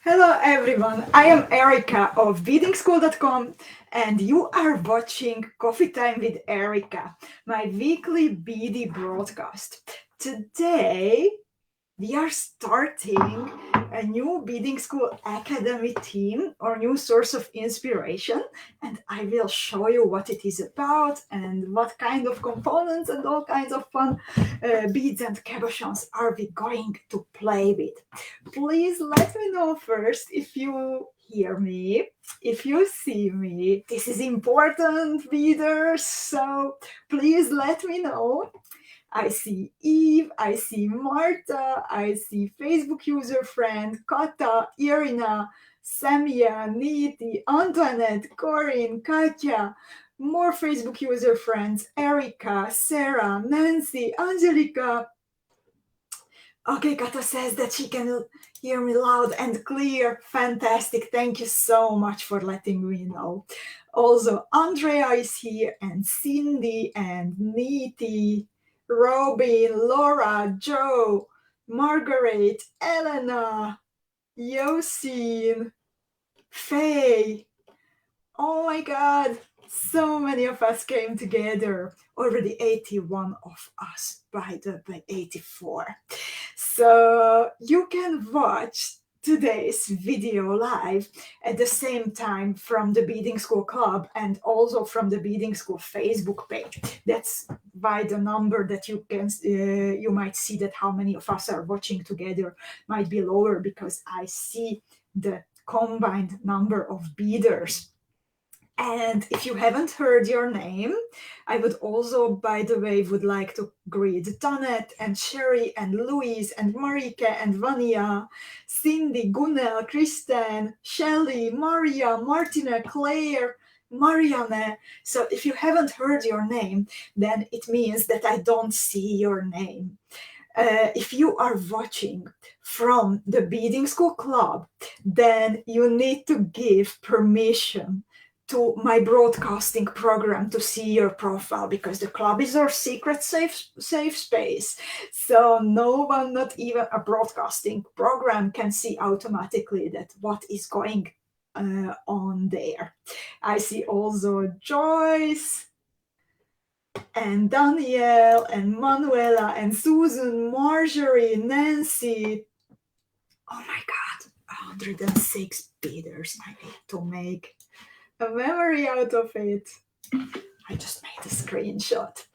Hello everyone, I am Erika of Beadingschool.com and you are watching Coffee Time with Erika, my weekly beady broadcast. Today we are starting a new Beading School Academy theme or new source of inspiration, and I will show you what it is about and what kind of components and all kinds of fun beads and cabochons are we going to play with. Please let me know first if you hear me, if you see me. This is important, readers, so please let me know. I see Eve, I see Marta, I see Facebook user friend Kata, Irina, Samia, Niti, Antoinette, Corinne, Katja, more Facebook user friends, Erika, Sarah, Nancy, Angelica. Okay, Kata says that she can hear me loud and clear. Fantastic. Thank you so much for letting me know. Also, Andrea is here, and Cindy, and Niti, Robin, Laura, Joe, Margaret, Elena, Yosin, Faye. Oh my God, so many of us came together. Already 81 of us, by the way, 84. So you can watch today's video live at the same time from the Beading School Club and also from the Beading School Facebook page. That's by the number that you can, you might see that how many of us are watching together might be lower because I see the combined number of beaders. And if you haven't heard your name, I would also, by the way, would like to greet Donette and Sherry and Louise and Marika and Vania, Cindy, Gunnel, Kristen, Shelly, Maria, Martina, Claire, Marianne. So if you haven't heard your name, then it means that I don't see your name. If you are watching from the Beading School Club, then you need to give permission to my broadcasting program to see your profile, because the club is our secret safe space. So no one, not even a broadcasting program, can see automatically that what is going on there. I see also Joyce and Danielle and Manuela and Susan, Marjorie, Nancy. Oh my God, 106 beaders. I need to make a memory out of it. I just made a screenshot.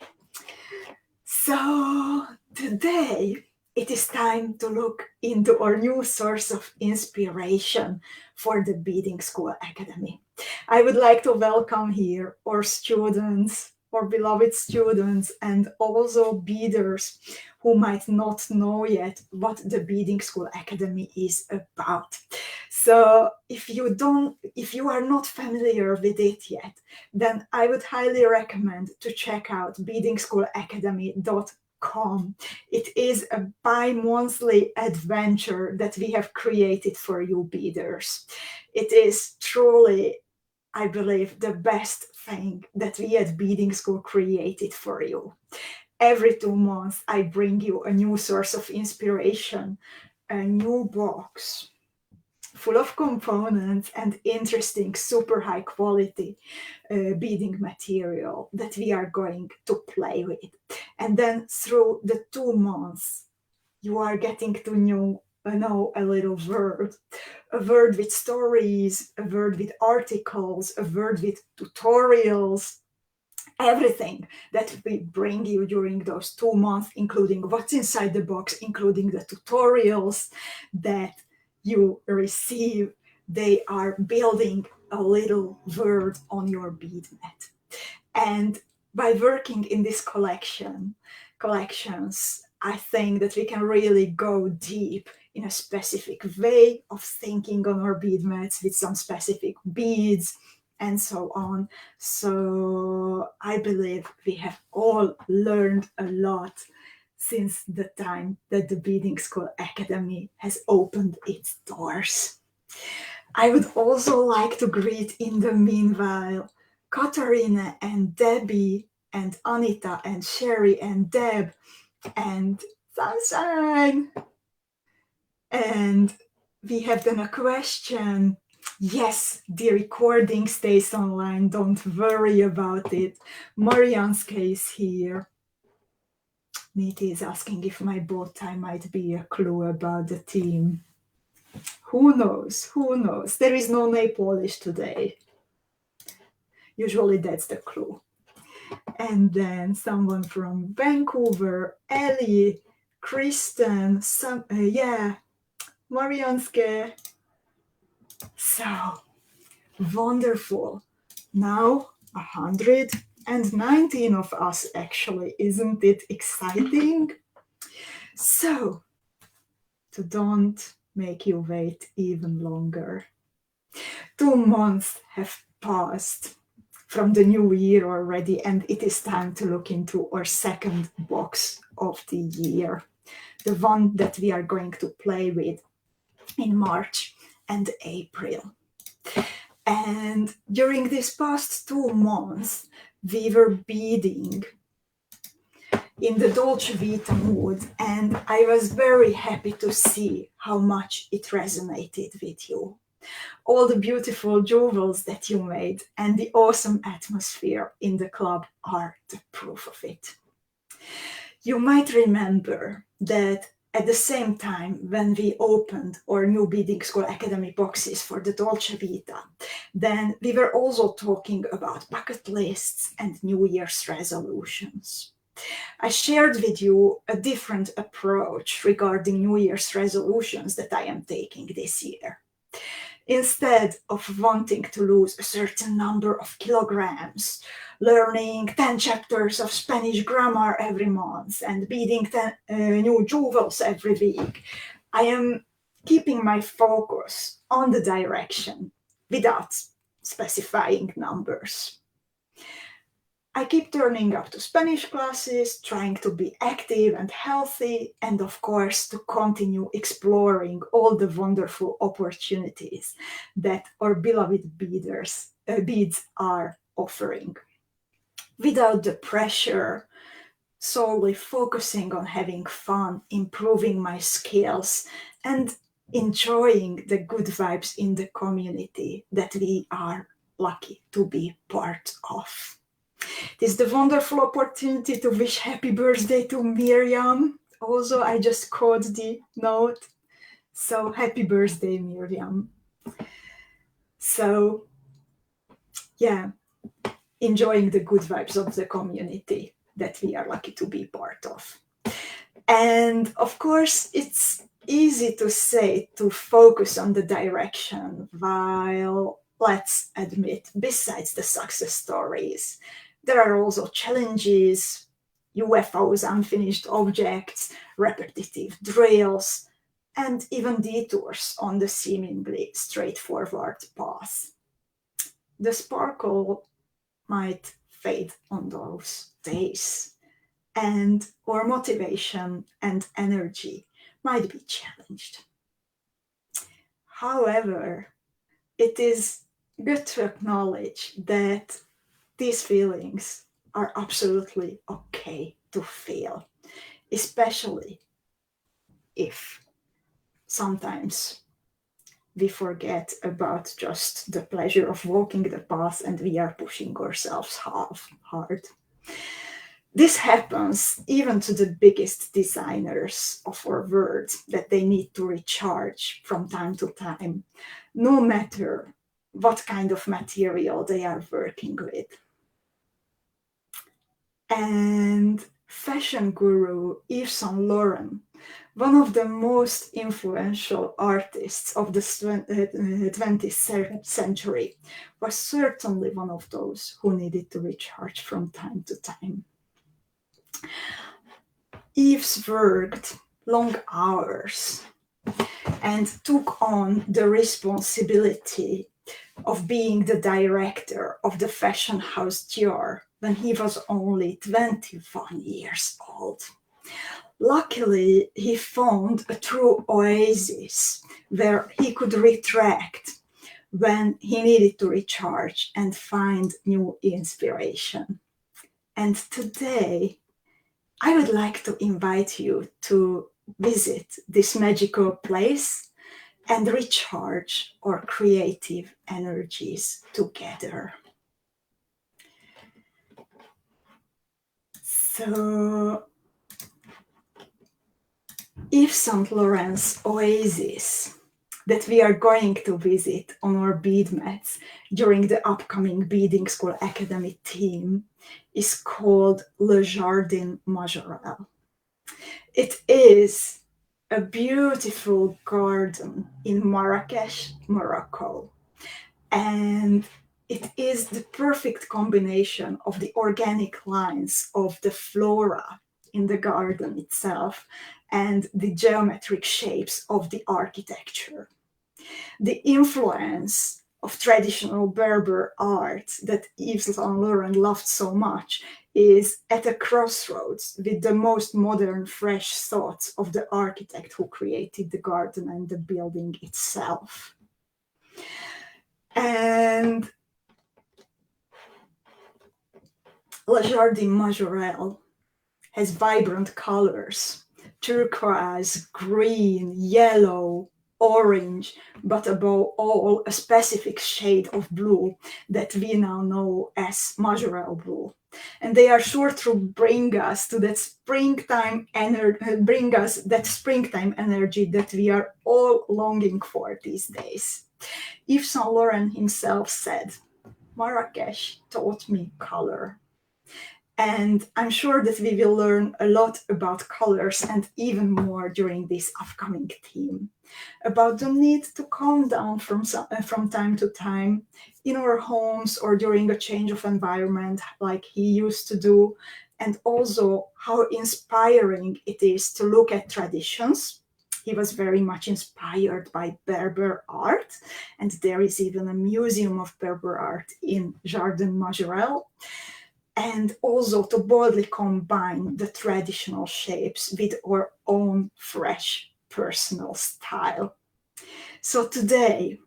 So today it is time to look into our new source of inspiration for the Beading School Academy. I would like to welcome here our students, our beloved students, and also beaders who might not know yet what the Beading School Academy is about. So if you are not familiar with it yet, then I would highly recommend to check out beadingschoolacademy.com. It is a bi-monthly adventure that we have created for you beaders. It is truly, I believe, the best thing that we at Beading School created for you. Every 2 months, I bring you a new source of inspiration, a new box full of components and interesting, super high quality beading material that we are going to play with. And then through the 2 months, you are getting to know a little word, a word with stories, a word with articles, a word with tutorials, everything that we bring you during those 2 months, including what's inside the box, including the tutorials that you receive. They are building a little word on your bead mat. And by working in this collections, I think that we can really go deep in a specific way of thinking on our bead mats with some specific beads and so on. So I believe we have all learned a lot since the time that the Beading School Academy has opened its doors. I would also like to greet in the meanwhile Katarina and Debbie and Anita and Sherry and Deb and Sunshine and we have then a question. Yes, the recording stays online. Don't worry about it. 𝐅𝐻𝐿𝐿𝐿 is here. Niti is asking if my bow tie might be a clue about the team. Who knows? Who knows? There is no nail polish today. Usually that's the clue. And then someone from Vancouver, Ellie, Kristen, 𝐅𝐻𝐿𝐿𝐿. So wonderful. Now 119 of us actually. Isn't it exciting? So to don't make you wait even longer. 2 months have passed from the new year already, and it is time to look into our second box of the year, the one that we are going to play with in March and April. And during these past 2 months, we were beading in the Dolce Vita mood, and I was very happy to see how much it resonated with you. All the beautiful jewels that you made and the awesome atmosphere in the club are the proof of it. You might remember that at the same time when we opened our new Beadingschool Academy boxes for the Dolce Vita, then we were also talking about bucket lists and New Year's resolutions. I shared with you a different approach regarding New Year's resolutions that I am taking this year. Instead of wanting to lose a certain number of kilograms, learning 10 chapters of Spanish grammar every month, and beading 10 new jewels every week, I am keeping my focus on the direction without specifying numbers. I keep turning up to Spanish classes, trying to be active and healthy, and of course to continue exploring all the wonderful opportunities that our beloved beads are offering. Without the pressure, solely focusing on having fun, improving my skills, and enjoying the good vibes in the community that we are lucky to be part of. It is the wonderful opportunity to wish happy birthday to Miriam. Also, I just caught the note. So happy birthday, Miriam. So, yeah, enjoying the good vibes of the community that we are lucky to be part of. And of course, it's easy to say to focus on the direction, while let's admit, besides the success stories, there are also challenges, UFOs, unfinished objects, repetitive drills, and even detours on the seemingly straightforward path. The sparkle might fade on those days, and our motivation and energy might be challenged. However, it is good to acknowledge that these feelings are absolutely okay to feel, especially if sometimes we forget about just the pleasure of walking the path and we are pushing ourselves hard. This happens even to the biggest designers of our world, that they need to recharge from time to time, no matter what kind of material they are working with. And fashion guru Yves Saint Laurent, one of the most influential artists of the 20th century, was certainly one of those who needed to recharge from time to time. Yves worked long hours and took on the responsibility of being the director of the fashion house Dior when he was only 21 years old. Luckily, he found a true oasis where he could retract when he needed to recharge and find new inspiration. And today, I would like to invite you to visit this magical place and recharge our creative energies together. So, Yves Saint Laurent's oasis that we are going to visit on our bead mats during the upcoming Beadingschool Academy theme is called Le Jardin Majorelle. It is a beautiful garden in Marrakech, Morocco, and it is the perfect combination of the organic lines of the flora in the garden itself and the geometric shapes of the architecture. The influence of traditional Berber art that Yves Saint Laurent loved so much is at a crossroads with the most modern, fresh thoughts of the architect who created the garden and the building itself. And Le Jardin Majorelle has vibrant colors: turquoise, green, yellow, orange, but above all a specific shade of blue that we now know as Majorelle blue. And they are sure to bring us to that springtime energy that we are all longing for these days. Yves Saint Laurent himself said, "Marrakech taught me color." And I'm sure that we will learn a lot about colors and even more during this upcoming theme, about the need to calm down from time to time in our homes or during a change of environment like he used to do, and also how inspiring it is to look at traditions. He was very much inspired by Berber art, and there is even a museum of Berber art in Jardin Majorelle. And also to boldly combine the traditional shapes with our own fresh personal style. So today,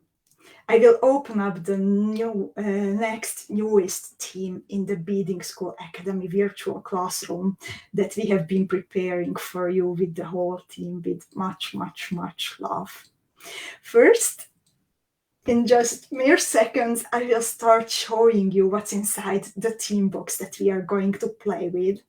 I will open up the newest theme in the Beadingschool Academy virtual classroom that we have been preparing for you with the whole team with much, much, much love. First, in just mere seconds, I will start showing you what's inside the theme box that we are going to play with.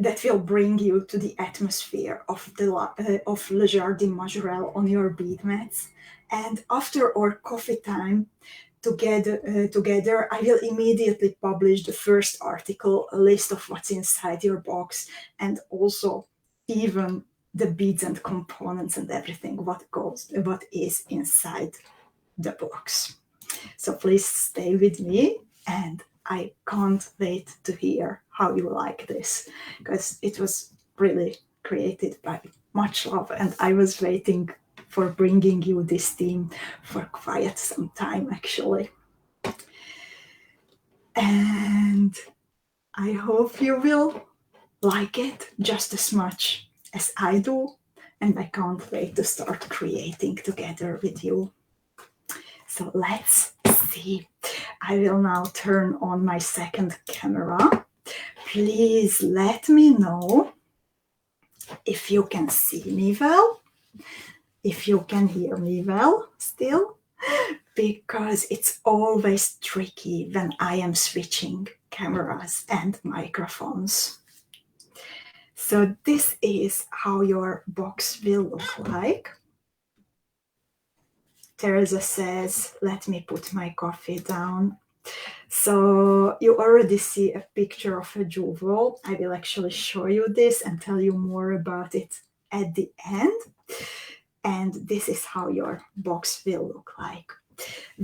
That will bring you to the atmosphere of Le Jardin Majorelle on your bead mats. And after our coffee time together, I will immediately publish the first article, a list of what's inside your box, and also even the beads and components and everything what is inside the box. So please stay with me, and I can't wait to hear how you like this, because it was really created by much love, and I was waiting for bringing you this theme for quite some time actually. And I hope you will like it just as much as I do, and I can't wait to start creating together with you. So let's see. I will now turn on my second camera. Please let me know if you can see me well, if you can hear me well still, because it's always tricky when I am switching cameras and microphones. So this is how your box will look like. Teresa says, let me put my coffee down. So you already see a picture of a jewel. I will actually show you this and tell you more about it at the end. And this is how your box will look like.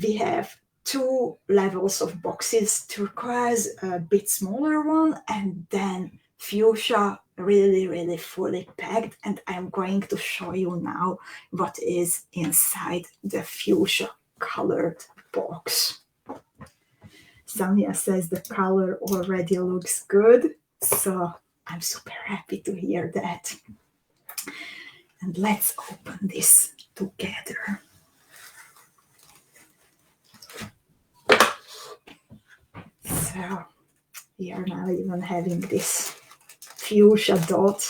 We have two levels of boxes: turquoise, a bit smaller one, and then fuchsia, really fully packed. And I'm going to show you now what is inside the fuchsia colored box. Samia says the color already looks good, so I'm super happy to hear that. And let's open this together. So we are now even having this fuchsia dot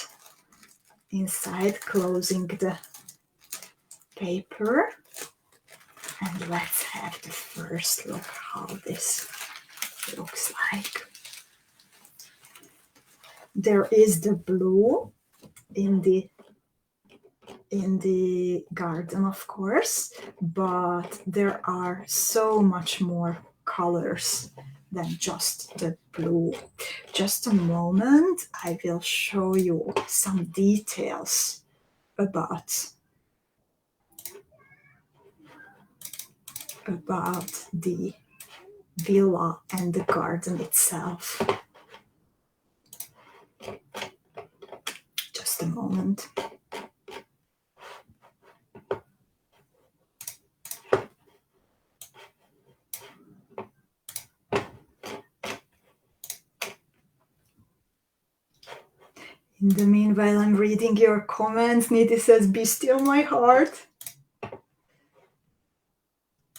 inside, closing the paper. And let's have the first look how this looks like. There is the blue in the garden, of course, but there are so much more colors than just the blue. Just a moment, I will show you some details about the villa and the garden itself. Just a moment. In the meanwhile, I'm reading your comments. Nidhi says, "Be still, my heart."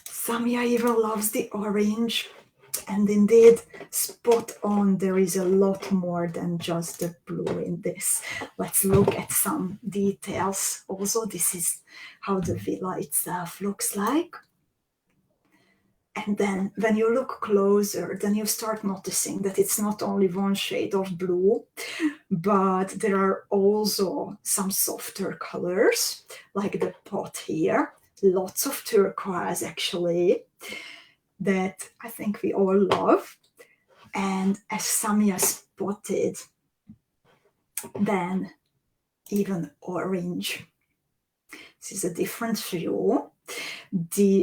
Samia even loves the orange. And indeed, spot on, there is a lot more than just the blue in this. Let's look at some details. Also, this is how the villa itself looks like. And then when you look closer, then you start noticing that it's not only one shade of blue, but there are also some softer colors, like the pot here. Lots of turquoise, actually, that I think we all love. And as Samia spotted, then even orange. This is a different view.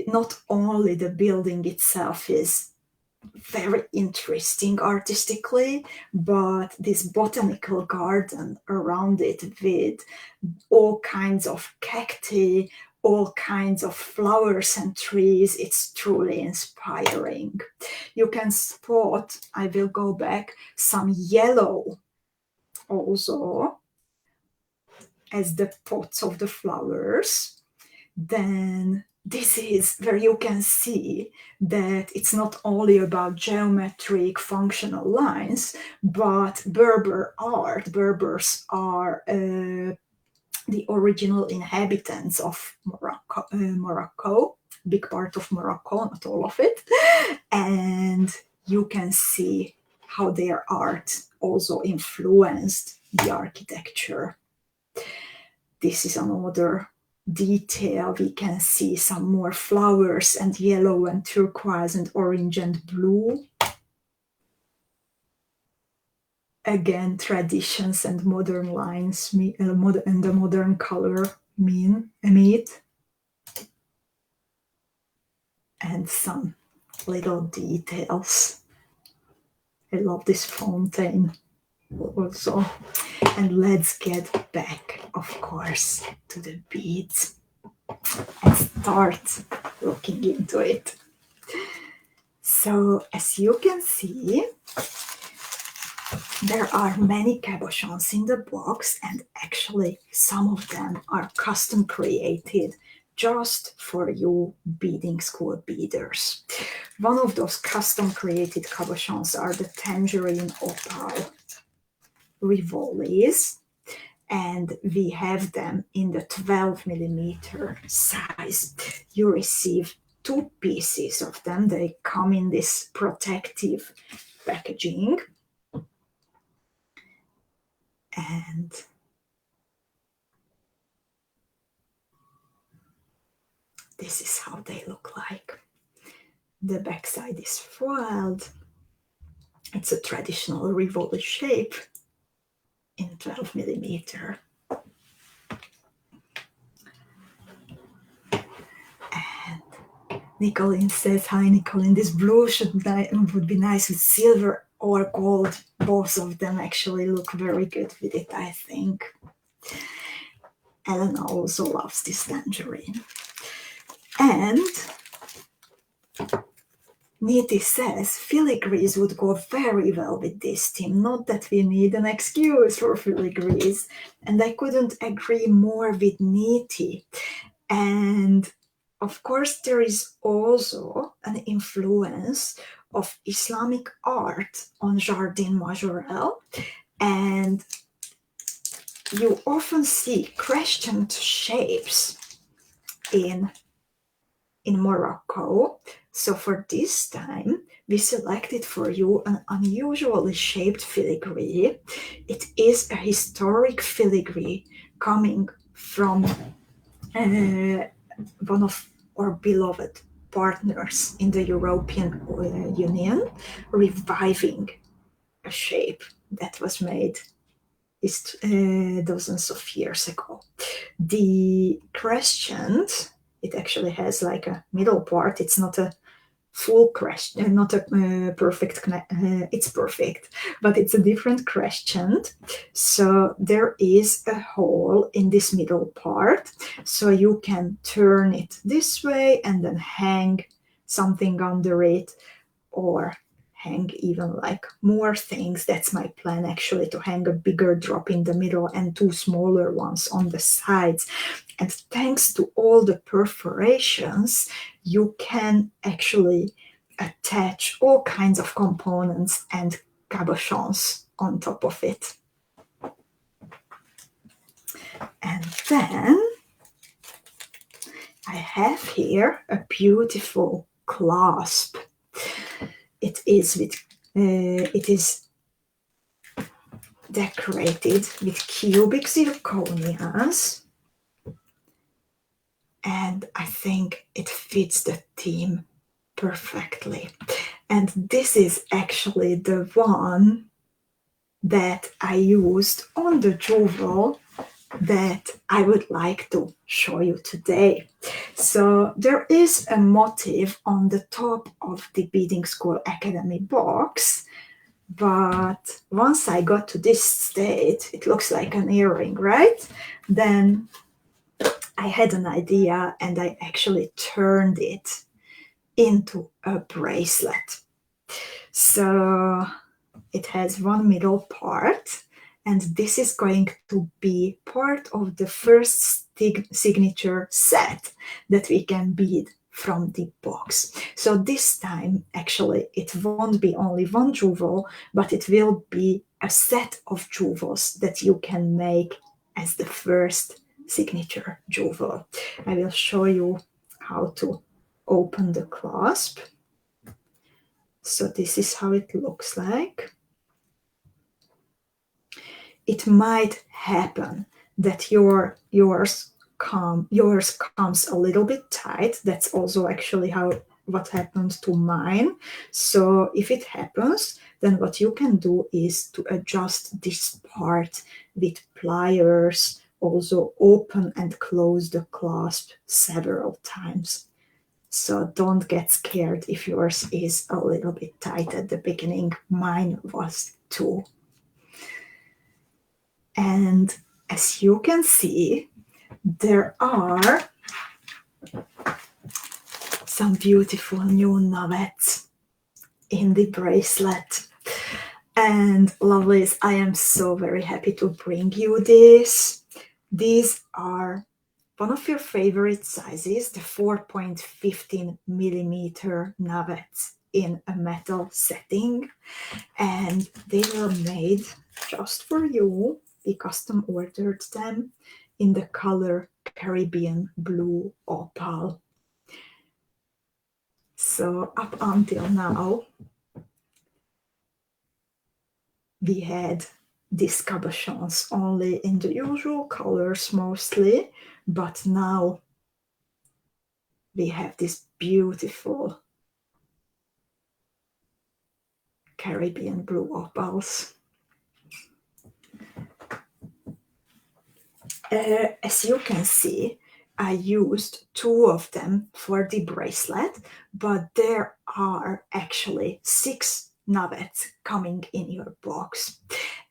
Not only the building itself is very interesting artistically, but this botanical garden around it with all kinds of cacti, all kinds of flowers and trees, it's truly inspiring. You can spot, I will go back, some yellow also as the pots of the flowers. Then this is where you can see that it's not only about geometric functional lines, but Berber art. Berbers are the original inhabitants of Morocco, big part of Morocco, not all of it. And you can see how their art also influenced the architecture. This is another detail. We can see some more flowers and yellow and turquoise and orange and blue. Again, traditions and modern lines and the modern color meet. And some little details. I love this fountain also. And let's get back, of course, to the beads and start looking into it. So as you can see, there are many cabochons in the box, and actually some of them are custom created just for you beading school beaders. One of those custom created cabochons are the Tangerine Opal Rivolis, and we have them in the 12mm size. You receive 2 pieces of them. They come in this protective packaging. And this is how they look like. The backside is foiled. It's a traditional Rivoli shape in 12mm. And Nicolene says, "Hi Nicolene, this blue would be nice with silver or gold. Both of them actually look very good with it, I think." Elena also loves this tangerine. And Nidhi says filigrees would go very well with this theme. Not that we need an excuse for filigrees. And I couldn't agree more with Nidhi. And of course, there is also an influence of Islamic art on Jardin Majorelle. And you often see crescent shapes in Morocco. So for this time, we selected for you an unusually shaped filigree. It is a historic filigree coming from one of our beloved partners in the European Union, reviving a shape that was made dozens of years ago. The crescent, it actually has like a middle part. It's not a full crescent, not a perfect, it's perfect, but it's a different crescent. So there is a hole in this middle part, so you can turn it this way and then hang something under it, or hang even like more things. That's my plan, actually, to hang a bigger drop in the middle and two smaller ones on the sides. And thanks to all the perforations, you can actually attach all kinds of components and cabochons on top of it. And then I have here a beautiful clasp. It is decorated with cubic zirconias, and I think it fits the theme perfectly. And this is actually the one that I used on the jewel that I would like to show you today. So there is a motif on the top of the Beadingschool Academy box, but once I got to this state, it looks like an earring, right? Then I had an idea and I actually turned it into a bracelet. So it has one middle part, and this is going to be part of the first signature set that we can bead from the box. So this time, actually, it won't be only one jewel, but it will be a set of jewels that you can make as the first signature jewel. I will show you how to open the clasp. So this is how it looks like. It might happen that yours comes a little bit tight. That's also actually what happened to mine. So if it happens, then what you can do is to adjust this part with pliers, also open and close the clasp several times. So don't get scared if yours is a little bit tight at the beginning. Mine was too. And as you can see, there are some beautiful new nuggets in the bracelet. And lovelies, I am so very happy to bring you this. These are one of your favorite sizes, the 4.15 millimeter nuggets in a metal setting. And they were made just for you. We custom ordered them in the color Caribbean Blue Opal. So up until now, we had these cabochons only in the usual colors mostly, but now we have this beautiful Caribbean Blue Opals. As you can see, I used two of them for the bracelet, but there are actually 6 nuggets coming in your box.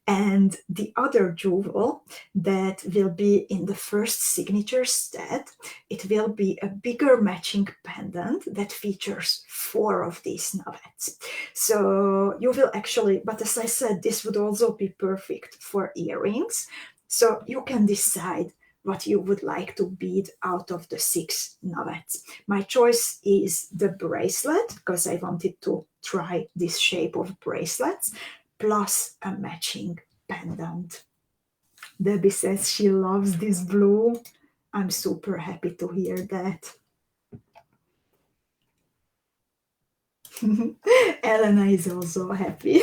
And the other jewel that will be in the first signature set, it will be a bigger matching pendant that features 4 of these nuggets. So you will actually, but as I said, this would also be perfect for earrings. So you can decide what you would like to bead out of the 6 nuggets. My choice is the bracelet, because I wanted to try this shape of bracelets, plus a matching pendant. Debbie says she loves this blue. I'm super happy to hear that. Elena is also happy.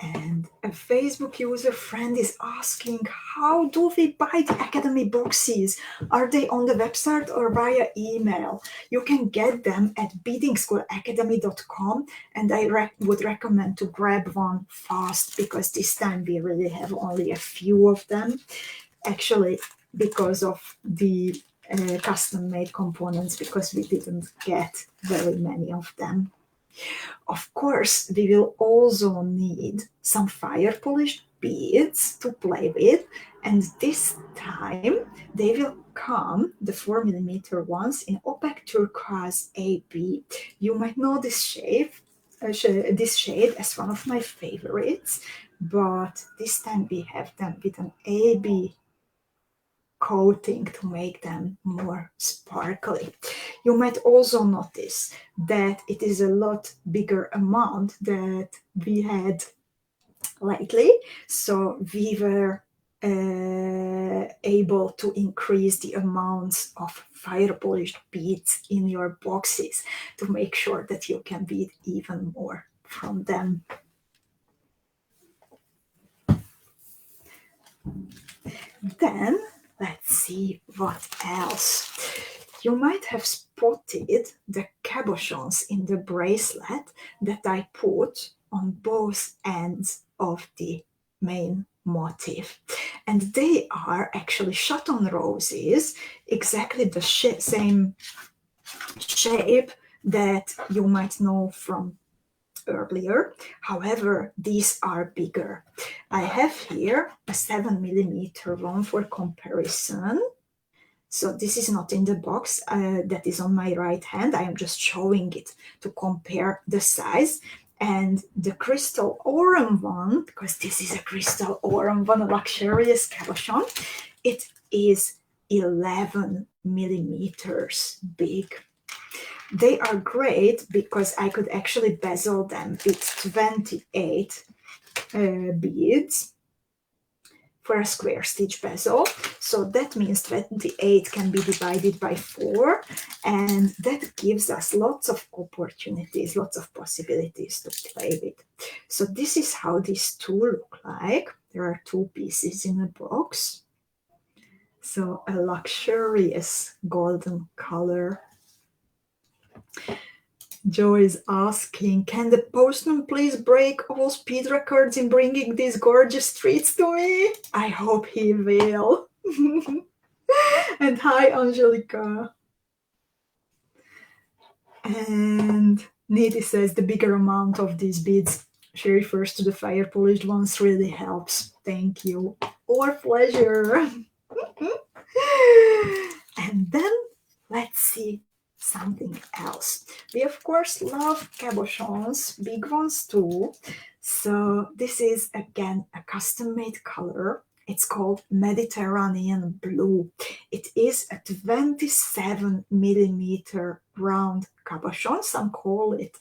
And a Facebook user friend is asking, how do we buy the Academy boxes? Are they on the website or via email? You can get them at beadingschoolacademy.com, and I would recommend to grab one fast, because this time we really have only a few of them. Actually, because of the custom-made components, because we didn't get very many of them. Of course, we will also need some fire polished beads to play with, and this time they will come, the 4mm ones, in opaque turquoise AB. You might know this shade as one of my favorites, but this time we have them with an AB coating to make them more sparkly. You might also notice that it is a lot bigger amount that we had lately, so we were able to increase the amounts of fire polished beads in your boxes to make sure that you can bead even more from them. Then let's see what else. You might have spotted the cabochons in the bracelet that I put on both ends of the main motif. And they are actually shot-on roses, exactly the same shape that you might know from earlier. However, these are bigger. I have here a 7mm one for comparison. So this is not in the box, that is on my right hand. I am just showing it to compare the size. And the crystal aurum one, because this is a crystal aurum one, a luxurious cabochon, it is 11mm big. They are great because I could actually bezel them with 28 beads for a square stitch bezel. So that means 28 can be divided by 4, and that gives us lots of opportunities, lots of possibilities to play with. So this is how these two look like. There are 2 pieces in a box. So a luxurious golden color. Joe is asking, can the postman please break all speed records in bringing these gorgeous treats to me? I hope he will. And hi, Angelica. And Niti says the bigger amount of these beads, she refers to the fire polished ones, really helps. Thank you. Our pleasure. And then let's see something else. We of course love cabochons, big ones too. So this is again a custom-made color. It's called Mediterranean Blue. It is a 27mm round cabochon. Some call it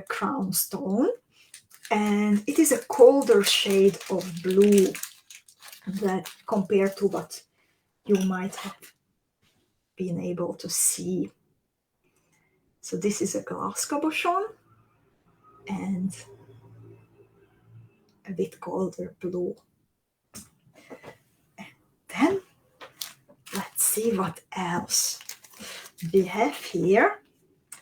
crown stone. And it is a colder shade of blue that compared to what you might have been able to see. So this is a glass cabochon and a bit colder blue. And then let's see what else we have here.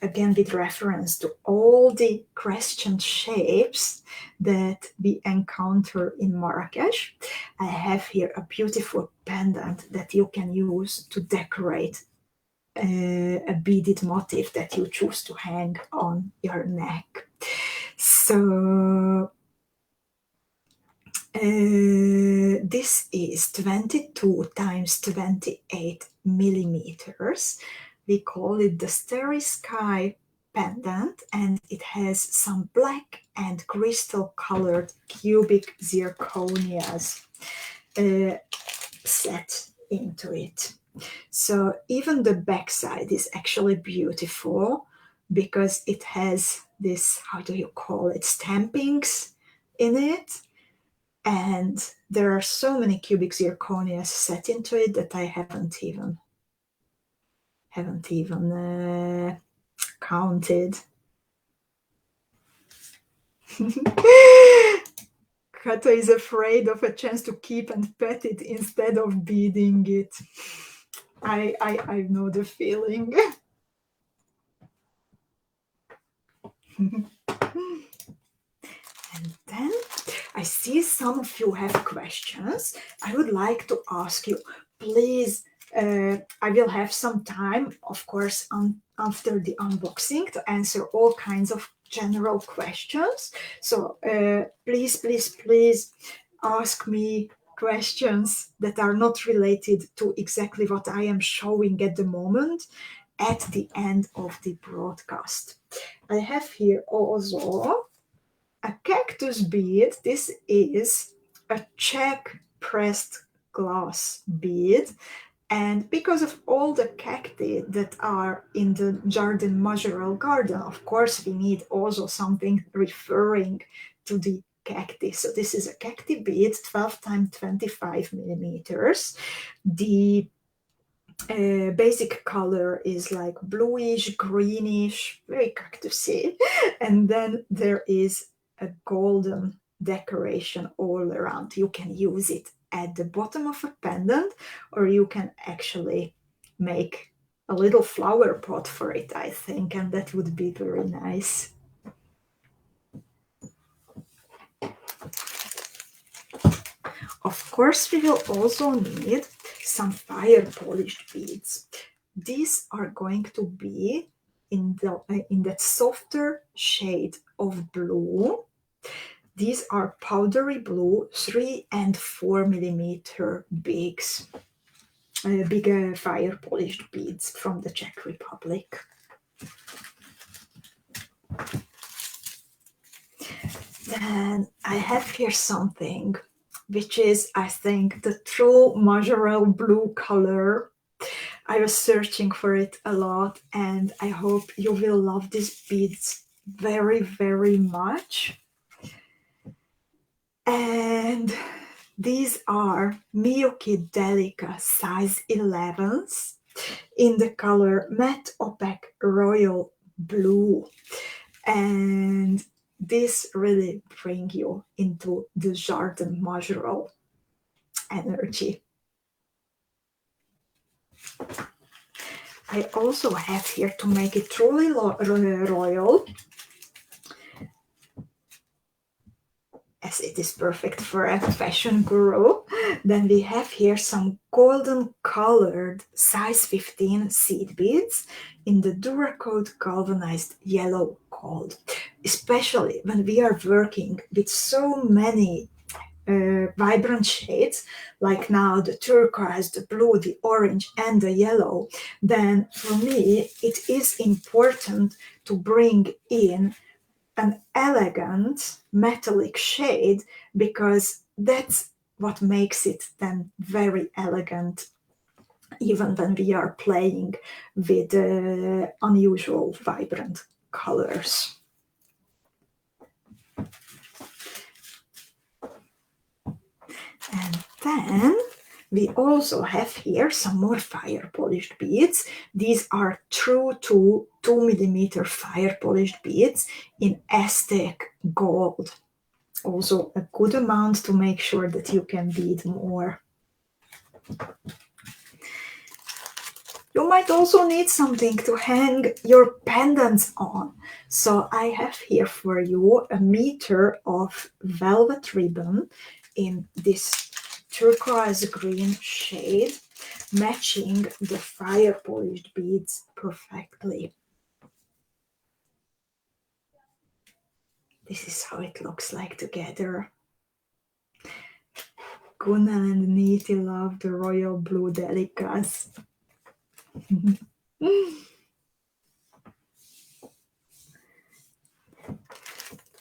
Again, with reference to all the crescent shapes that we encounter in Marrakesh, I have here a beautiful pendant that you can use to decorate a beaded motif that you choose to hang on your neck. So this is 22 times 28 millimeters. We call it the Starry Sky pendant, and it has some black and crystal colored cubic zirconias set into it. So even the backside is actually beautiful because it has this, how do you call it, stampings in it. And there are so many cubic zirconias set into it that I haven't even counted. Kato is afraid of a chance to keep and pet it instead of beading it. I know the feeling. And then I see some of you have questions. I would like to ask you, please, I will have some time, of course, after the unboxing to answer all kinds of general questions. So please, please, please ask me questions that are not related to exactly what I am showing at the moment at the end of the broadcast. I have here also a cactus bead. This is a Czech pressed glass bead, and because of all the cacti that are in the Jardin Majorelle garden, of course we need also something referring to the cacti. So this is a cacti bead, 12 times 25 millimeters. The basic color is like bluish, greenish, very cactusy. And then there is a golden decoration all around. You can use it at the bottom of a pendant, or you can actually make a little flower pot for it, I think, and that would be very nice. Of course, we will also need some fire polished beads. These are going to be in that softer shade of blue. These are powdery blue, 3 and 4 millimeter bigs, big fire polished beads from the Czech Republic. Then I have here something which is, I think, the true Majorelle blue color. I was searching for it a lot, and I hope you will love these beads very, very much. And these are 𝐁𝐄𝐃𝐃𝐈𝍍 Delica size 11s in the color Matte Opaque Royal Blue. And this really brings you into the Jardin Majorelle energy. I also have here, to make it truly royal, as it is perfect for a fashion guru, then we have here some golden colored size 15 seed beads in the Duracoat galvanized yellow gold. Especially when we are working with so many vibrant shades, like now the turquoise, the blue, the orange, and the yellow, then for me it is important to bring in an elegant metallic shade, because that's what makes it then very elegant, even when we are playing with unusual vibrant colors. And then we also have here some more fire polished beads. These are true to 2 millimeter fire polished beads in Aztec gold. Also a good amount to make sure that you can bead more. You might also need something to hang your pendants on. So I have here for you a meter of velvet ribbon in this turquoise green shade, matching the fire polished beads perfectly. This is how it looks like together. Gunnar and Neeti love the royal blue delicas.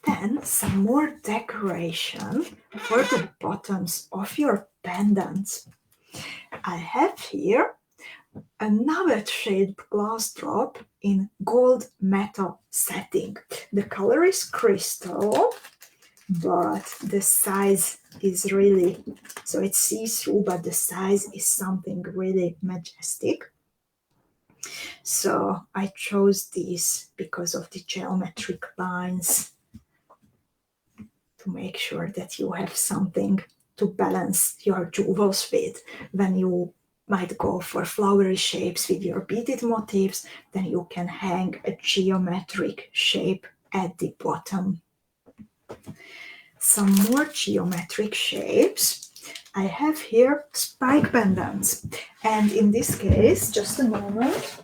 Then some more decoration for the bottoms of your pendants. I have here a nugget-shaped glass drop in gold metal setting. The color is crystal, but the size is really, so it's see-through, but the size is something really majestic. So I chose these because of the geometric lines, to make sure that you have something to balance your jewels with. When you might go for flowery shapes with your beaded motifs, then you can hang a geometric shape at the bottom. Some more geometric shapes. I have here spike pendants, and in this case, just a moment.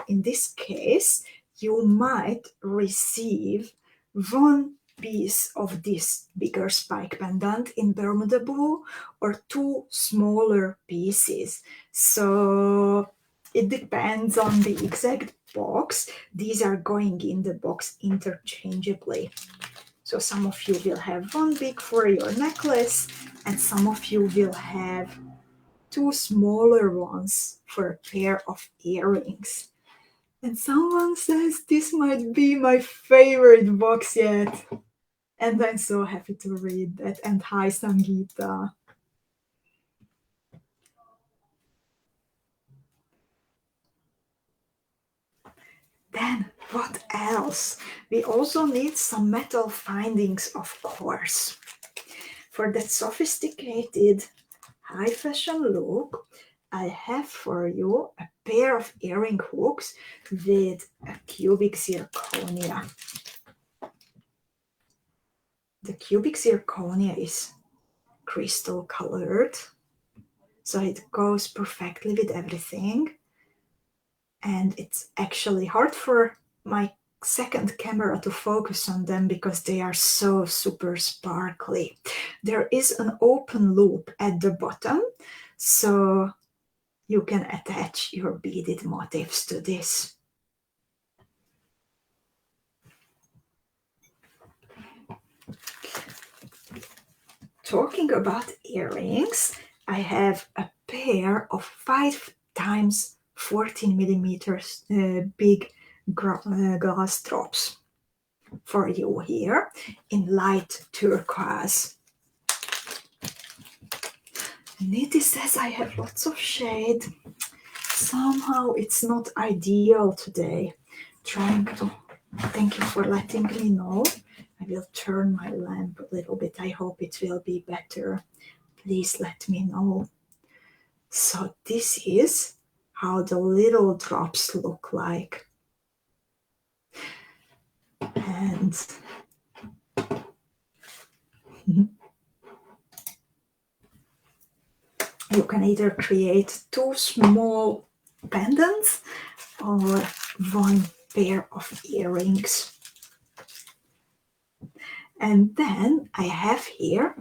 In this case, you might receive one piece of this bigger spike pendant in Bermuda blue or two smaller pieces. So it depends on the exact box. These are going in the box interchangeably. So some of you will have one big for your necklace, and some of you will have two smaller ones for a pair of earrings. And someone says this might be my favorite box yet. And I'm so happy to read that. And hi, Sangeeta. Then what else? We also need some metal findings, of course. For that sophisticated high fashion look, I have for you a pair of earring hooks with a cubic zirconia. The cubic zirconia is crystal colored, so it goes perfectly with everything. And it's actually hard for my second camera to focus on them because they are so super sparkly. There is an open loop at the bottom, so you can attach your beaded motifs to this. Talking about earrings, I have a pair of 5 times 14 millimeters big glass drops for you here in light turquoise. Nidhi says I have lots of shade. Somehow it's not ideal today. Thank you for letting me know. I will turn my lamp a little bit. I hope it will be better. Please let me know. So this is how the little drops look like. And you can either create two small pendants or one pair of earrings. And then I have here,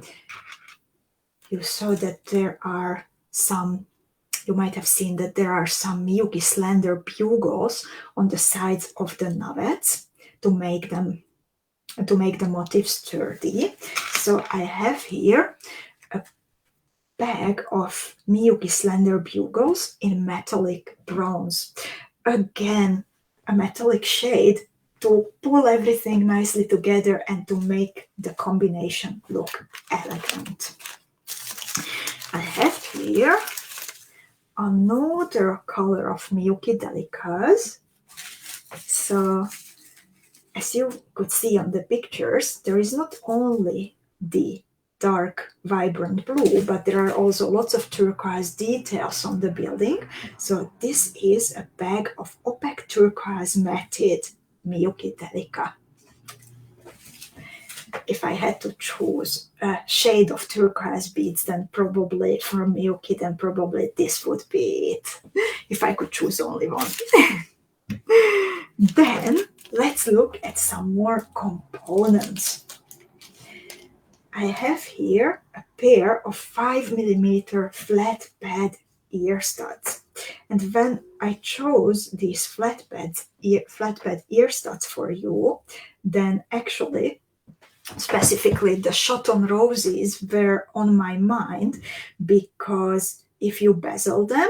you saw that there are some, you might have seen that there are some Miyuki slender bugles on the sides of the navets to make the motif sturdy. So I have here a bag of Miyuki slender bugles in metallic bronze. Again, a metallic shade to pull everything nicely together and to make the combination look elegant. I have here another color of Miyuki Delicas. So as you could see on the pictures, there is not only the dark vibrant blue, but there are also lots of turquoise details on the building. So this is a bag of opaque turquoise matted Miyuki Delica. If I had to choose a shade of turquoise beads, then probably from Miyuki, then probably this would be it, if I could choose only one. Then let's look at some more components. I have here a pair of 5mm flat pad ear studs. And when I chose these flat pad ear studs for you, then actually, specifically the shot on roses were on my mind, because if you bezel them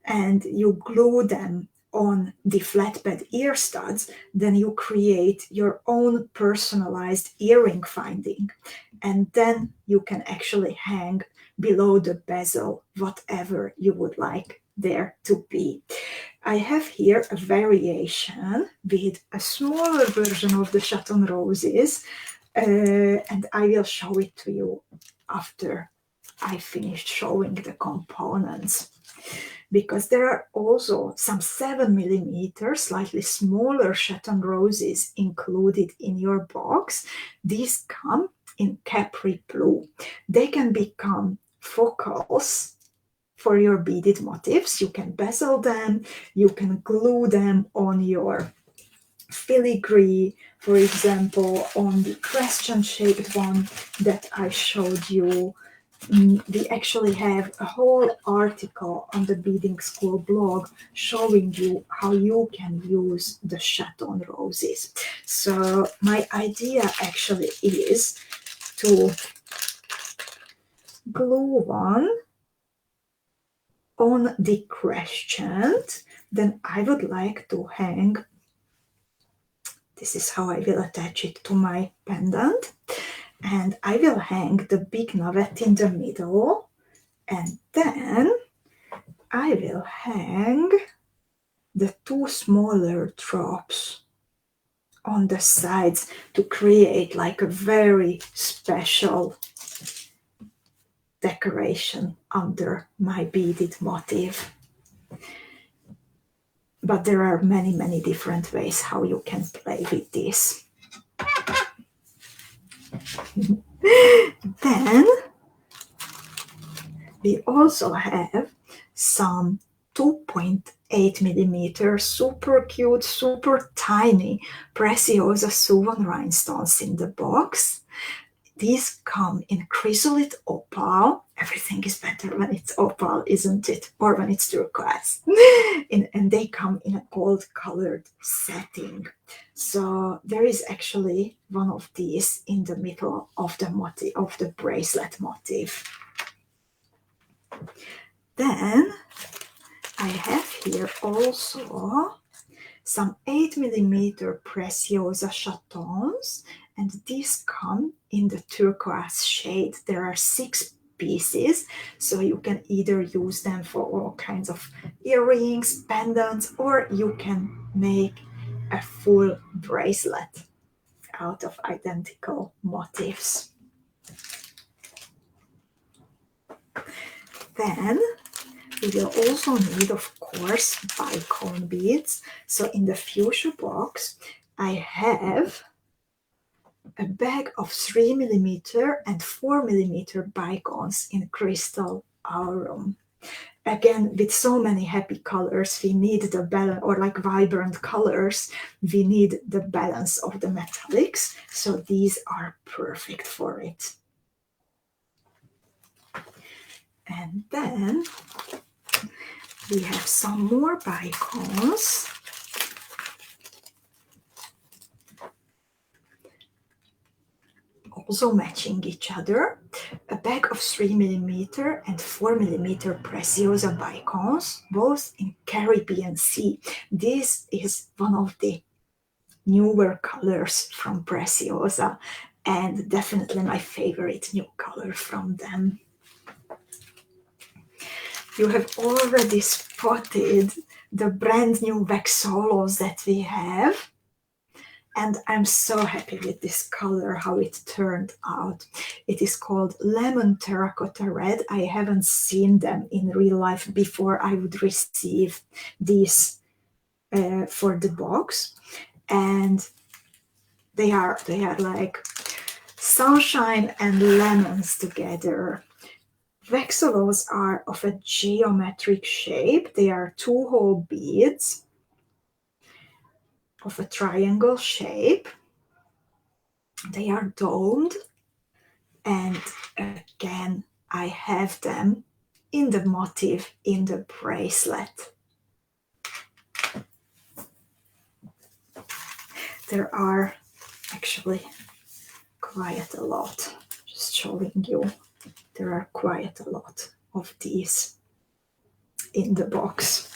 and you glue them on the flatbed ear studs, then you create your own personalized earring finding. And then you can actually hang below the bezel whatever you would like there to be. I have here a variation with a smaller version of the Chaton roses, and I will show it to you after I finished showing the components. Because there are also some 7mm, slightly smaller Chaton roses included in your box. These come in Capri Blue. They can become focals for your beaded motifs. You can bezel them, you can glue them on your filigree, for example, on the question-shaped one that I showed you. We actually have a whole article on the Beading School blog showing you how you can use the Chaton roses. So my idea actually is to glue one on the crescent. Then I would like to hang, this is how I will attach it to my pendant, and I will hang the big navet in the middle, and then I will hang the two smaller drops on the sides to create like a very special decoration under my beaded motif. But there are many, many different ways how you can play with this. Then we also have some 2.8mm super cute, super tiny Preciosa Suvan rhinestones in the box. These come in chrysolite opal. Everything is better when it's opal, isn't it? Or when it's turquoise. And they come in a gold colored setting. So there is actually one of these in the middle of the motif, of the bracelet motif. Then I have here also some 8mm Preciosa chatons, and these come in the turquoise shade. There are 6 pieces, so you can either use them for all kinds of earrings, pendants, or you can make a full bracelet out of identical motifs. Then we will also need, of course, bicone beads. So in the fuchsia box, I have a bag of 3mm and 4mm bicones in crystal aurum. Again, with so many happy colors, we need the balance, or like vibrant colors, we need the balance of the metallics. So these are perfect for it. And then we have some more bicones. Also matching each other. A bag of 3mm and 4mm Preciosa bicones, both in Caribbean Sea. This is one of the newer colors from Preciosa, and definitely my favorite new color from them. You have already spotted the brand new Vexolos that we have. And I'm so happy with this color, how it turned out. It is called Lemon Terracotta Red. I haven't seen them in real life before I would receive these for the box. And they are like sunshine and lemons together. Vexolos are of a geometric shape. They are 2-hole beads of a triangle shape. They are domed, and again I have them in the motif in the bracelet. There are actually quite a lot, just showing you, there are quite a lot of these in the box.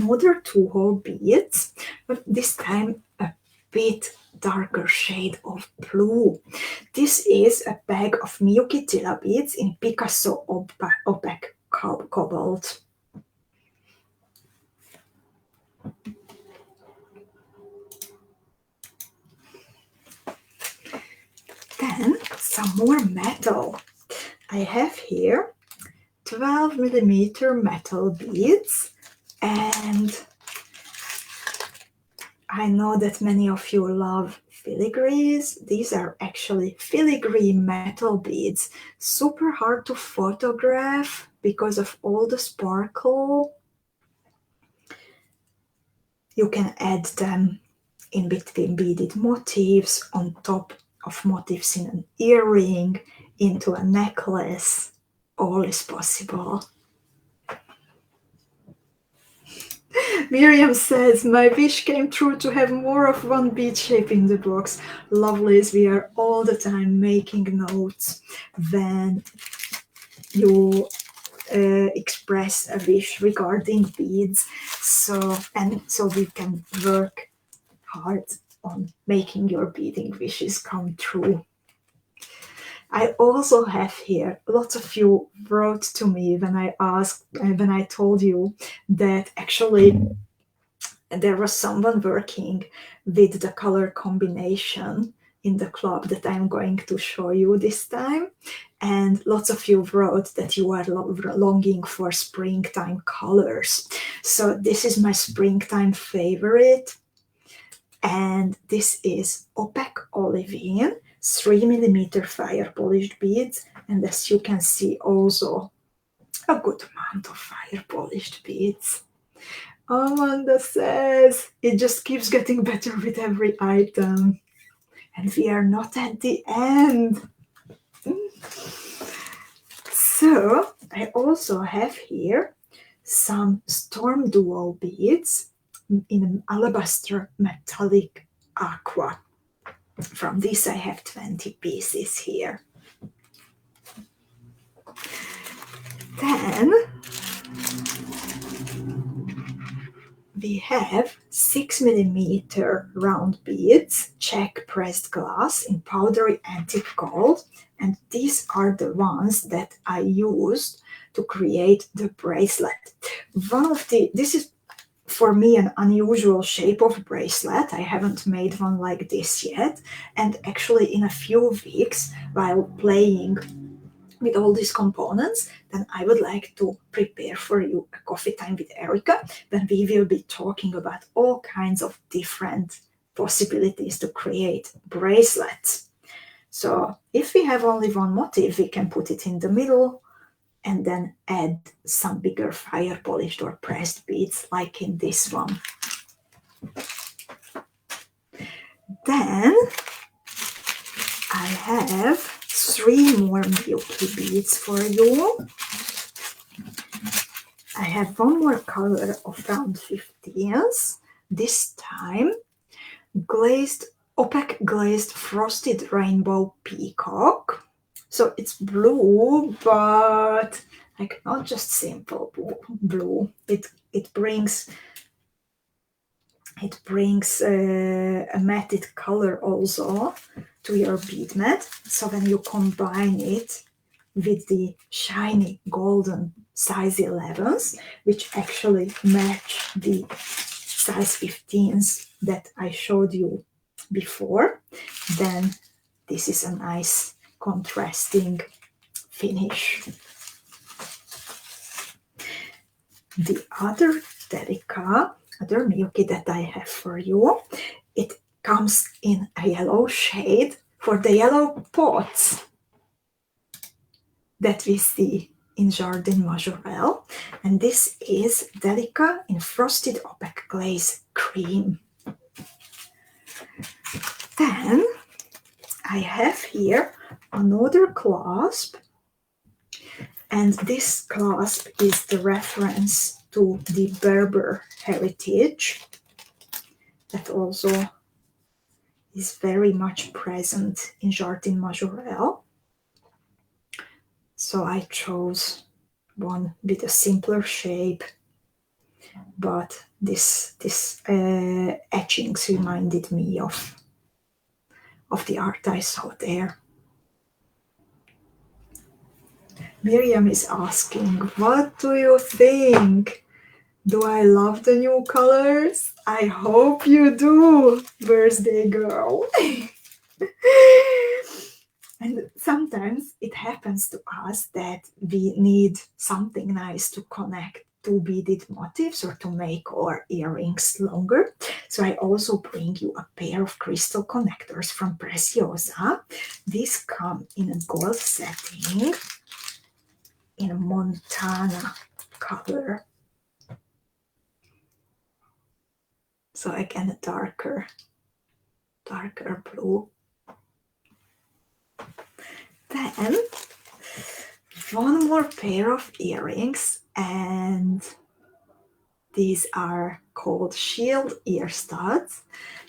another 2-hole beads, but this time a bit darker shade of blue. This is a bag of Miyuki Tilla beads in Picasso Opaque Cobalt. Then some more metal. I have here 12mm metal beads, and I know that many of you love filigrees. These are actually filigree metal beads. Super hard to photograph because of all the sparkle. You can add them in between beaded motifs, on top of motifs in an earring, into a necklace. All is possible. Miriam says, my wish came true to have more of one bead shape in the box. Lovelies, we are all the time making notes when you express a wish regarding beads. So we can work hard on making your beading wishes come true. I also have here, lots of you wrote to me when I told you that actually there was someone working with the color combination in the club that I'm going to show you this time. And lots of you wrote that you are longing for springtime colors. So this is my springtime favorite. And this is Opaque Olivine 3mm fire polished beads. And as you can see, also a good amount of fire polished beads. Amanda says it just keeps getting better with every item. And we are not at the end. So I also have here some Storm Duo beads in an alabaster metallic aqua. From this I have 20 pieces here. Then we have 6mm round beads, Czech pressed glass in powdery antique gold, and these are the ones that I used to create the bracelet. This is for me an unusual shape of bracelet. I haven't made one like this yet, and actually in a few weeks, while playing with all these components, then I would like to prepare for you a coffee time with Erika, when we will be talking about all kinds of different possibilities to create bracelets. So if we have only one motif, we can put it in the middle and then add some bigger fire polished or pressed beads like in this one. Then I have 3 more Miyuki beads for you. I have one more color of round 15s, this time opaque glazed frosted rainbow peacock. So it's blue, but like not just simple blue. It brings a matted color also to your bead mat. So when you combine it with the shiny golden size 11s, which actually match the size 15s that I showed you before, then this is a nice contrasting finish. The other other Miyuki that I have for you, it comes in a yellow shade for the yellow pots that we see in Jardin Majorelle, and this is Delica in frosted opaque glaze cream. Then I have here another clasp, and this clasp is the reference to the Berber heritage that also is very much present in Jardin Majorelle. So I chose one with a simpler shape. but this etchings reminded me of the art I saw there. Miriam is asking, what do you think? Do I love the new colors? I hope you do, birthday girl. And sometimes it happens to us that we need something nice to connect two beaded motifs or to make our earrings longer. So I also bring you a pair of crystal connectors from Preciosa. These come in a gold setting in a Montana color. So again, a darker blue. Then one more pair of earrings, and these are called shield ear studs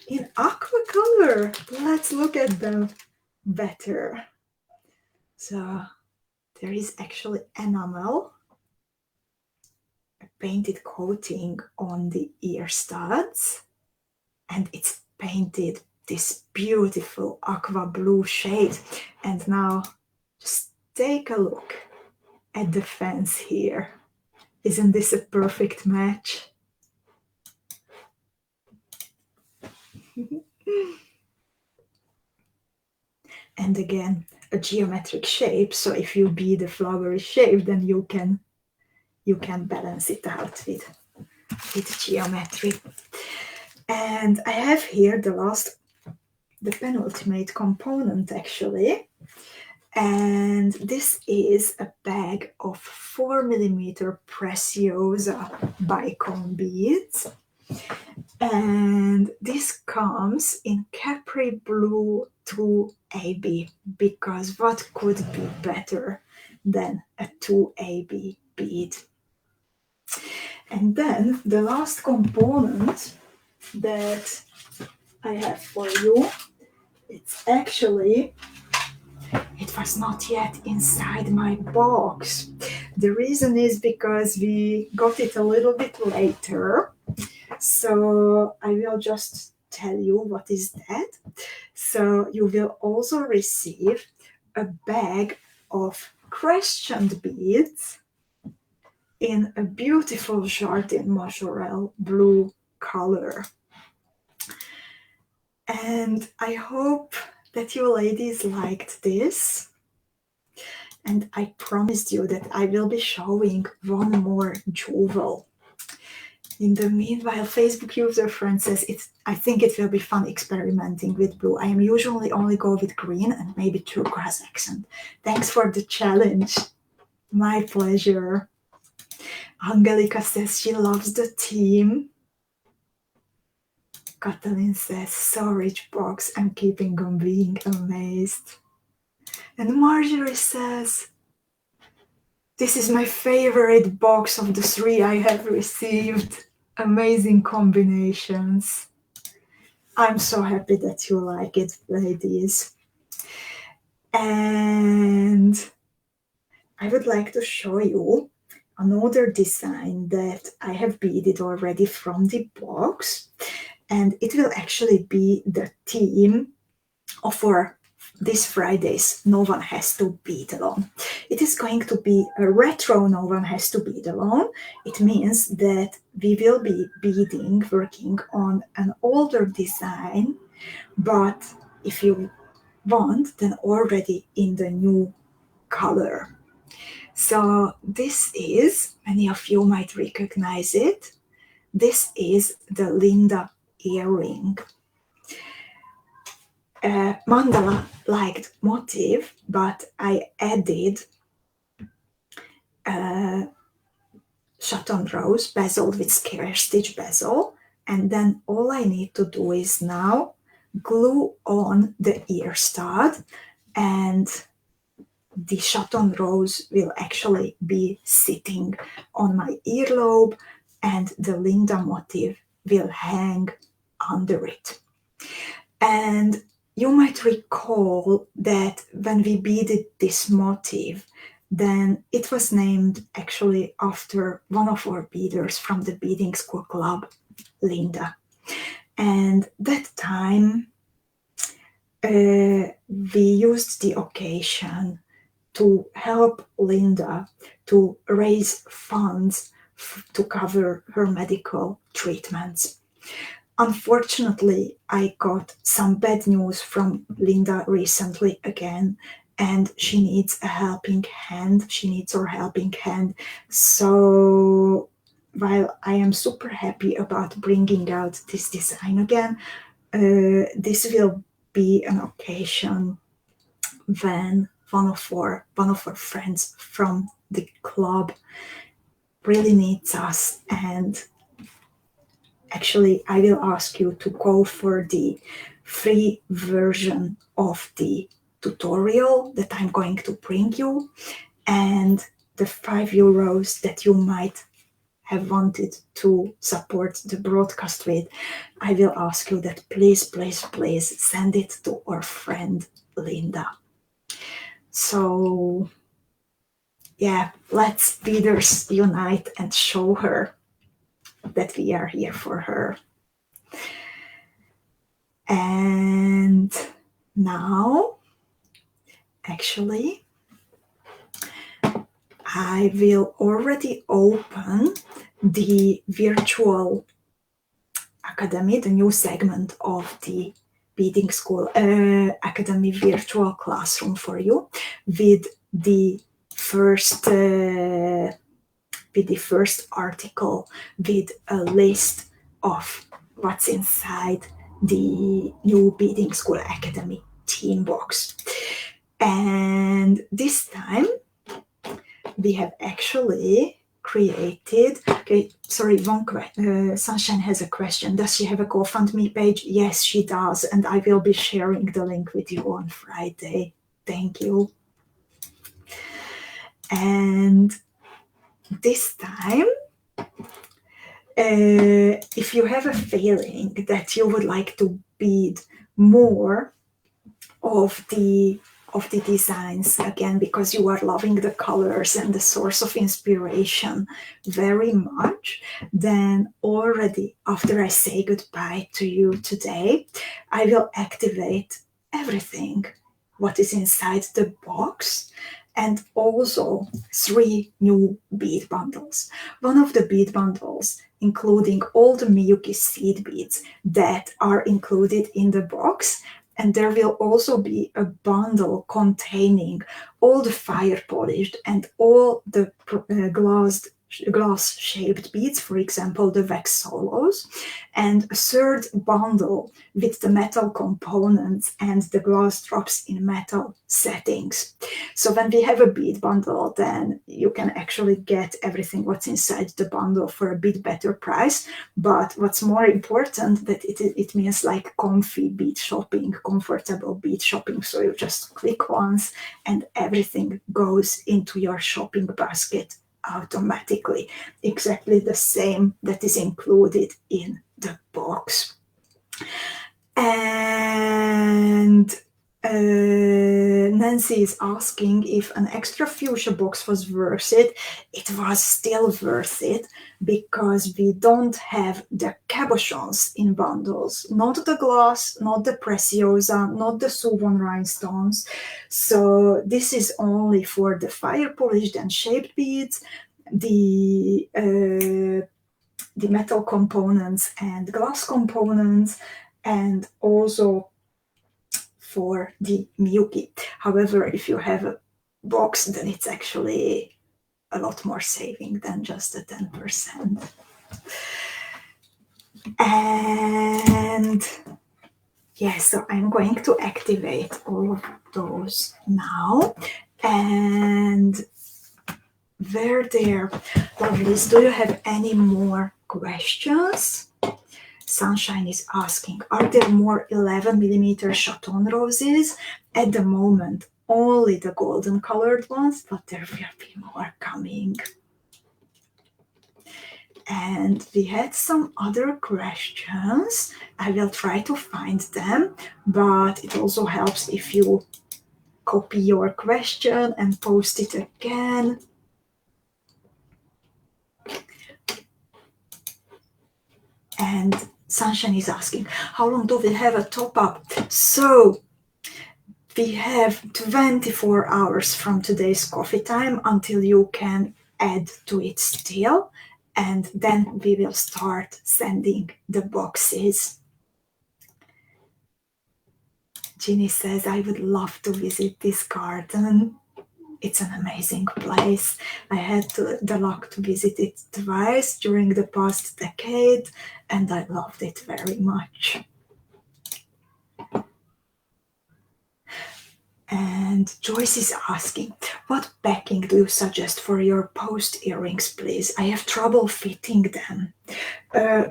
in aqua color. Let's look at them better. So there is actually enamel, a painted coating on the ear studs, and it's painted this beautiful aqua blue shade. And now just take a look at the fence here. Isn't this a perfect match? And again, a geometric shape, so if you bead a flowery shape, then you can balance it out with geometry. And I have here the penultimate component actually, and this is a bag of 4mm Preciosa bicone beads, and this comes in Capri Blue 2AB, because what could be better than a 2AB bead? And then the last component that I have for you, it's actually, it was not yet inside my box. The reason is because we got it a little bit later. So I will just tell you what is that. So you will also receive a bag of crescent beads in a beautiful Jardin Majorelle blue color. And I hope that you ladies liked this. And I promised you that I will be showing one more jewel. In the meanwhile, Facebook user friend says, I think it will be fun experimenting with blue. I am usually only go with green and maybe turquoise accent. Thanks for the challenge. My pleasure. Angelica says she loves the theme. Katalin says, so rich box, I'm keeping on being amazed. And Marjorie says, this is my favorite box of the 3 I have received. Amazing combinations. I'm so happy that you like it, ladies. And I would like to show you another design that I have beaded already from the box. And it will actually be the theme of our this Friday's No One Has to Bead Alone. It is going to be a retro No One Has to Bead Alone. It means that we will be working on an older design, but if you want, then already in the new color. So this is, many of you might recognize it, this is the Linda earring. Mandala-like motif, but I added chaton rose bezeled with square stitch bezel, and then all I need to do is now glue on the ear stud, and the chaton rose will actually be sitting on my earlobe, and the Linda motif will hang under it. And you might recall that when we beaded this motif, then it was named actually after one of our beaders from the Beading School Club, Linda. And that time we used the occasion to help Linda to raise funds to cover her medical treatments. Unfortunately, I got some bad news from Linda recently again, and she needs a helping hand. She needs our helping hand. So while I am super happy about bringing out this design again, this will be an occasion when one of our friends from the club really needs us, and actually I will ask you to go for the free version of the tutorial that I'm going to bring you, and the €5 that you might have wanted to support the broadcast with, I will ask you that please, please, please send it to our friend Linda. So yeah, let's beaders unite and show her that we are here for her. And now, actually, I will already open the virtual academy, the new segment of the Beading School Academy virtual classroom for you with the first article with a list of what's inside the new Beading School Academy Theme Box. And this time we have actually created, okay, sorry, Sunshine has a question. Does she have a GoFundMe page? Yes, she does, and I will be sharing the link with you on Friday. Thank you. And this time, if you have a feeling that you would like to bead more of the designs again, because you are loving the colors and the source of inspiration very much, then already after I say goodbye to you today, I will activate everything what is inside the box, and also 3 new bead bundles. One of the bead bundles including all the Miyuki seed beads that are included in the box, and there will also be a bundle containing all the fire polished and all the glass shaped beads, for example the wax solos, and a third bundle with the metal components and the glass drops in metal settings. So when we have a bead bundle, then you can actually get everything what's inside the bundle for a bit better price. But what's more important, that it means like comfy bead shopping, comfortable bead shopping. So you just click once and everything goes into your shopping basket automatically, exactly the same that is included in the box. And Nancy is asking if an extra fuchsia box was worth it. It was still worth it because we don't have the cabochons in bundles, not the glass, not the preciosa, not the suwon rhinestones. So this is only for the fire polished and shaped beads, the metal components and glass components, and also for the Miyuki. However, if you have a box, then it's actually a lot more saving than just the 10%. And yeah, so I'm going to activate all of those now. And were there, lovelies, do you have any more questions? Sunshine is asking, are there more 11mm chaton roses? At the moment, only the golden colored ones, but there will be more coming. And we had some other questions. I will try to find them, but it also helps if you copy your question and post it again. And Sunshine is asking, how long do we have a top-up? So we have 24 hours from today's coffee time until you can add to it still, and then we will start sending the boxes. Ginny says, I would love to visit this garden. It's an amazing place. I had the luck to visit it twice during the past decade, and I loved it very much. And Joyce is asking, what backing do you suggest for your post earrings, please? I have trouble fitting them.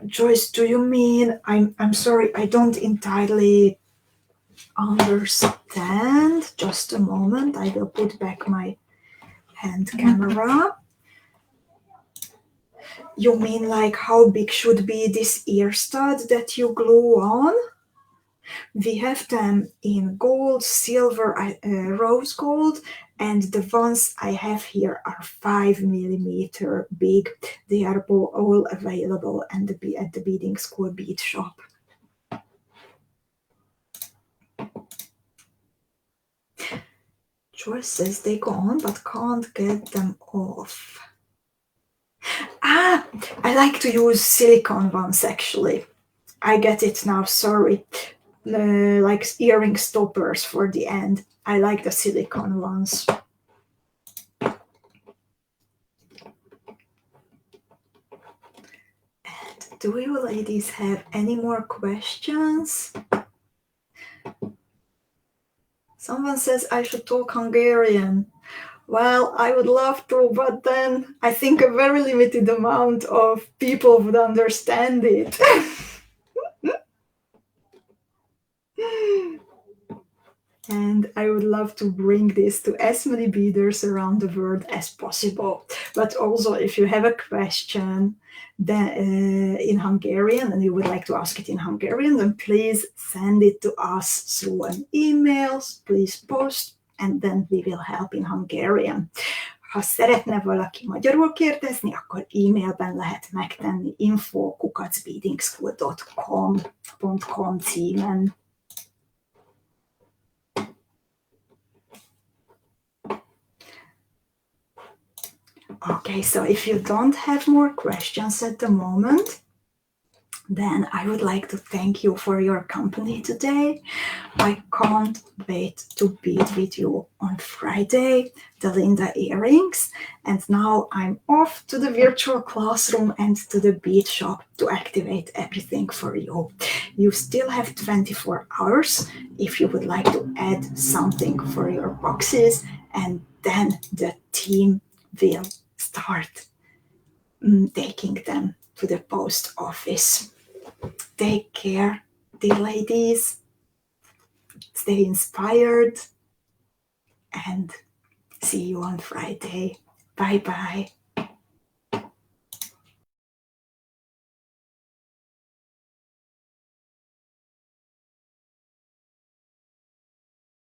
Joyce, do you mean, I'm sorry, I don't entirely understand. Just a moment, I will put back my hand camera. You mean like how big should be this ear stud that you glue on? We have them in gold, silver, rose gold, and the ones I have here are 5 millimeter big. They are all available at the Beading School bead shop. Joyce says they go on but can't get them off. Ah, I like to use silicone ones actually. I get it now, sorry. Like earring stoppers for the end. I like the silicone ones. And do you ladies have any more questions? Someone says I should talk Hungarian. Well, I would love to, but then I think a very limited amount of people would understand it. And I would love to bring this to as many beaders around the world as possible. But also, if you have a question then, in Hungarian and you would like to ask it in Hungarian, then please send it to us through an email. Please post, and then we will help in Hungarian. Ha szeretne valaki magyarul kérdezni, akkor e-mailben lehet megtenni info@beadingschool.com címen. Okay, so if you don't have more questions at the moment, then I would like to thank you for your company today. I can't wait to bead with you on Friday, the Linda earrings. And now I'm off to the virtual classroom and to the bead shop to activate everything for you. You still have 24 hours if you would like to add something for your boxes, and then the team will start taking them to the post office. Take care, dear ladies. Stay inspired and see you on Friday. Bye-bye.